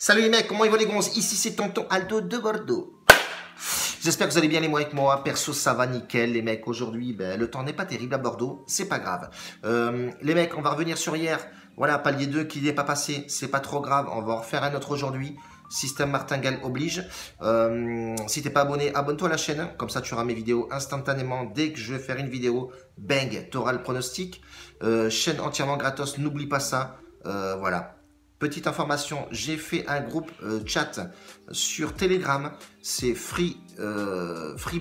Salut les mecs, comment ils vont les gonzes? Ici c'est tonton Aldo de Bordeaux. J'espère que vous allez bien les mois avec moi. Perso ça va nickel les mecs. Aujourd'hui le temps n'est pas terrible à Bordeaux, c'est pas grave. Les mecs, on va revenir sur hier. Voilà, palier 2 qui n'est pas passé, c'est pas trop grave. On va en refaire un autre aujourd'hui. Système martingale oblige. Si t'es pas abonné, abonne-toi à la chaîne. Comme ça tu auras mes vidéos instantanément. Dès que je vais faire une vidéo, bang, tu auras le pronostic. Chaîne entièrement gratos, n'oublie pas ça. Voilà. Petite information, j'ai fait un groupe chat sur Telegram, c'est Free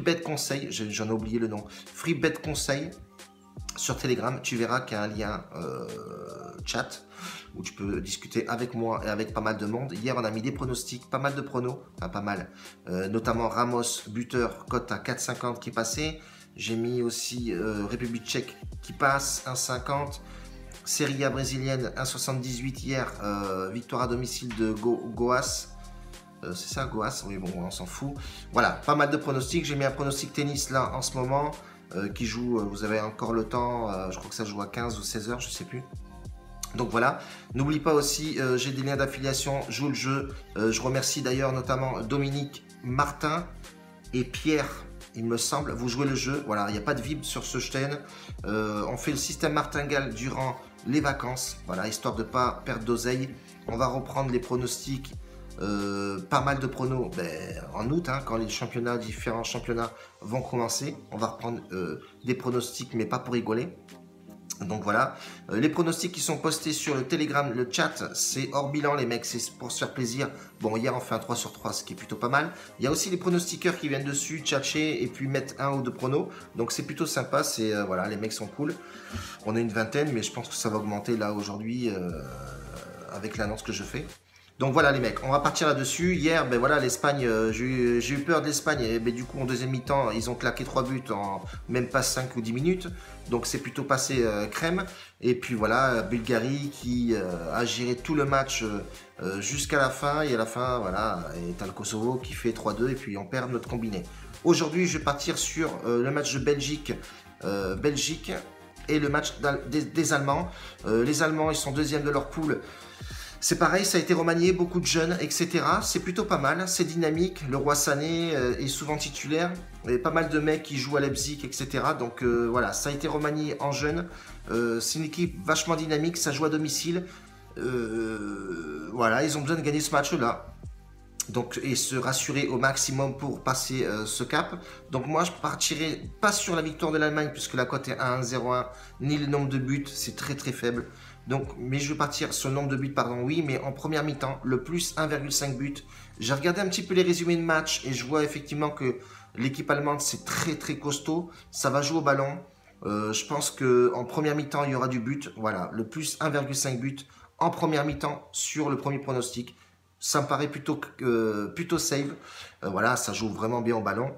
Bet Conseil, j'en ai oublié le nom, Free Bet Conseil sur Telegram, tu verras qu'il y a un lien chat où tu peux discuter avec moi et avec pas mal de monde. Hier on a mis des pronostics, pas mal de pronos, enfin pas mal, notamment Ramos, buteur, cote à 4,50 qui passait, j'ai mis aussi République tchèque qui passe, 1,50. Serie A brésilienne, 1,78 hier, victoire à domicile de Goas. C'est ça, Goas? Oui, bon, on s'en fout. Voilà, pas mal de pronostics. J'ai mis un pronostic tennis là en ce moment qui joue, vous avez encore le temps, je crois que ça joue à 15 ou 16 heures, je sais plus. Donc voilà, n'oublie pas aussi, j'ai des liens d'affiliation, joue le jeu. Je remercie d'ailleurs notamment Dominique, Martin et Pierre. Il me semble, vous jouez le jeu, voilà, il n'y a pas de vib sur ce chaîne. On fait le système martingale durant les vacances, voilà, histoire de ne pas perdre d'oseille. On va reprendre les pronostics, pas mal de pronos en août, hein, quand les championnats, différents championnats vont commencer. On va reprendre des pronostics, mais pas pour rigoler. Donc voilà, les pronostics qui sont postés sur le Telegram, le chat, c'est hors bilan les mecs, c'est pour se faire plaisir. Bon, hier on fait un 3 sur 3, ce qui est plutôt pas mal. Il y a aussi les pronostiqueurs qui viennent dessus, tchatcher et puis mettre un ou deux pronos. Donc c'est plutôt sympa, c'est voilà, les mecs sont cool. On est une vingtaine, mais je pense que ça va augmenter là aujourd'hui avec l'annonce que je fais. Donc voilà les mecs, on va partir là-dessus. Hier, ben voilà, l'Espagne, j'ai eu peur de l'Espagne. Et ben, du coup, en deuxième mi-temps, ils ont claqué 3 buts en même pas 5 ou 10 minutes. Donc c'est plutôt passé crème. Et puis voilà, Bulgarie qui a géré tout le match jusqu'à la fin. Et à la fin, voilà, et t'as le Kosovo qui fait 3-2 et puis on perd notre combiné. Aujourd'hui, je vais partir sur le match de Belgique. Belgique et le match des Allemands. Les Allemands, ils sont deuxièmes de leur poule. C'est pareil, ça a été remanié, beaucoup de jeunes, etc. C'est plutôt pas mal, c'est dynamique. Le roi Sané est souvent titulaire. Il y a pas mal de mecs qui jouent à Leipzig, etc. Donc voilà, ça a été remanié en jeunes. C'est une équipe vachement dynamique, ça joue à domicile. Voilà, ils ont besoin de gagner ce match-là. Donc, et se rassurer au maximum pour passer ce cap. Donc moi, je partirai pas sur la victoire de l'Allemagne puisque la cote est à 1,01, ni le nombre de buts, c'est très très faible. Donc, mais je vais partir sur le nombre de buts, pardon, oui, mais en première mi-temps, le plus 1,5 buts. J'ai regardé un petit peu les résumés de match et je vois effectivement que l'équipe allemande, c'est très très costaud. Ça va jouer au ballon. Je pense qu'en première mi-temps, il y aura du but. Voilà, le plus 1,5 buts en première mi-temps sur le premier pronostic. Ça me paraît plutôt safe. Voilà, ça joue vraiment bien au ballon.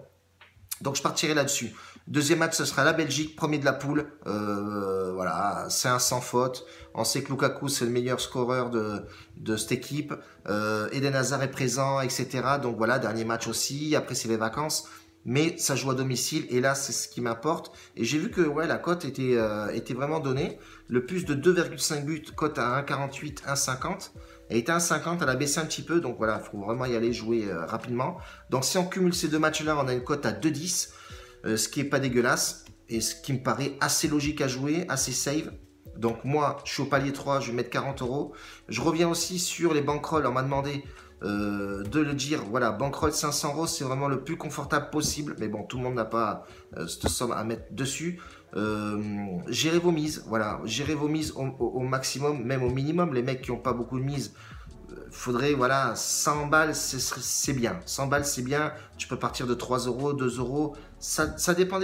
Donc je partirai là-dessus. Deuxième match, ce sera la Belgique, premier de la poule. Voilà, c'est un sans faute. On sait que Lukaku, c'est le meilleur scoreur de cette équipe. Eden Hazard est présent, etc. Donc voilà, dernier match aussi. Après, c'est les vacances. Mais ça joue à domicile. Et là, c'est ce qui m'importe. Et j'ai vu que ouais, la cote était vraiment donnée. Le plus de 2,5 buts, cote à 1,48, 1,50. Elle était à 1,50, elle a baissé un petit peu. Donc voilà, il faut vraiment y aller jouer rapidement. Donc si on cumule ces deux matchs-là, on a une cote à 2,10. Ce qui n'est pas dégueulasse et ce qui me paraît assez logique à jouer, assez safe. Donc moi, je suis au palier 3, je vais mettre 40 €. Je reviens aussi sur les bankrolls, on m'a demandé de le dire. Voilà, bankroll 500 €, c'est vraiment le plus confortable possible. Mais bon, tout le monde n'a pas cette somme à mettre dessus. Gérez vos mises, voilà, gérez vos mises au maximum, même au minimum. Les mecs qui n'ont pas beaucoup de mises, faudrait, voilà, 100 balles, c'est bien. 100 balles, c'est bien. Tu peux partir de 3 €, 2 €. Ça dépend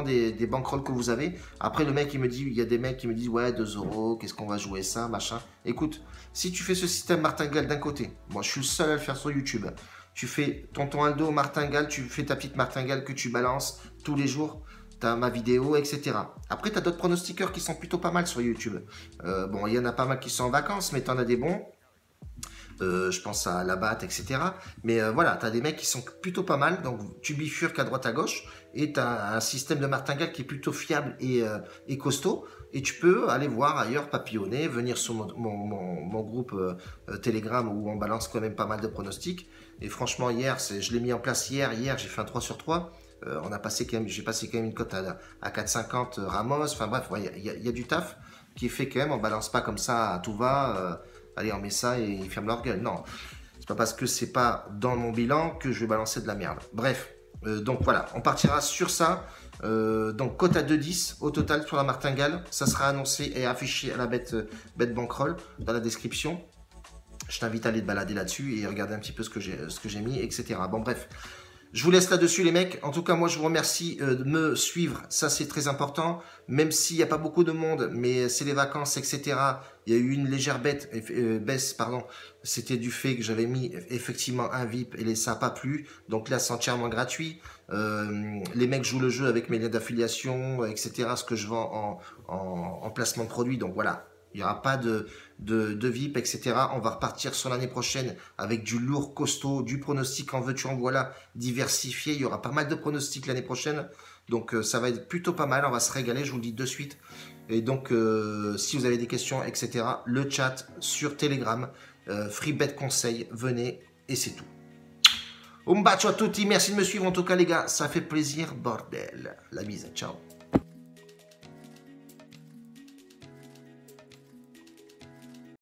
des bankrolls que vous avez. Après, le mec, il y a des mecs qui me disent, ouais, 2 €, qu'est-ce qu'on va jouer ça, machin. Écoute, si tu fais ce système martingale d'un côté, moi, je suis le seul à le faire sur YouTube. Tu fais tonton Aldo martingale, tu fais ta petite martingale que tu balances tous les jours. Ma vidéo, etc. Après, tu as d'autres pronostiqueurs qui sont plutôt pas mal sur YouTube. Bon, il y en a pas mal qui sont en vacances, mais tu en as des bons. Je pense à la batte, etc. Mais voilà, tu as des mecs qui sont plutôt pas mal. Donc tu bifurques à droite à gauche et tu as un système de martingale qui est plutôt fiable et costaud. Et tu peux aller voir ailleurs, papillonner, venir sur mon groupe Telegram où on balance quand même pas mal de pronostics. Et franchement, hier, je l'ai mis en place hier. Hier, j'ai fait un 3 sur 3. J'ai passé quand même une cote à 4,50 Ramos. Enfin bref, y a du taf qui est fait quand même. On balance pas comme ça à tout va. Allez, on met ça et ils ferment leur gueule. Non, c'est pas parce que c'est pas dans mon bilan que je vais balancer de la merde. Bref, donc voilà, on partira sur ça. Donc cote à 2,10 au total sur la martingale. Ça sera annoncé et affiché à la bête bankroll dans la description. Je t'invite à aller te balader là-dessus et regarder un petit peu ce que j'ai mis, etc. Bon bref, je vous laisse là-dessus les mecs. En tout cas, moi je vous remercie de me suivre. Ça c'est très important. Même s'il n'y a pas beaucoup de monde, mais c'est les vacances, etc. Il y a eu une légère baisse, pardon. C'était du fait que j'avais mis effectivement un VIP et ça n'a pas plu. Donc là c'est entièrement gratuit. Les mecs jouent le jeu avec mes liens d'affiliation, etc. Ce que je vends en placement de produits. Donc voilà. Il n'y aura pas de VIP, etc. On va repartir sur l'année prochaine avec du lourd, costaud, du pronostic en veux-tu, en voilà, diversifié. Il y aura pas mal de pronostics l'année prochaine. Donc ça va être plutôt pas mal. On va se régaler, je vous le dis de suite. Et donc, si vous avez des questions, etc., le chat sur Telegram, FreeBet Conseil, venez et c'est tout. Un bacio a tutti, merci de me suivre en tout cas les gars, ça fait plaisir, bordel. La bise, ciao.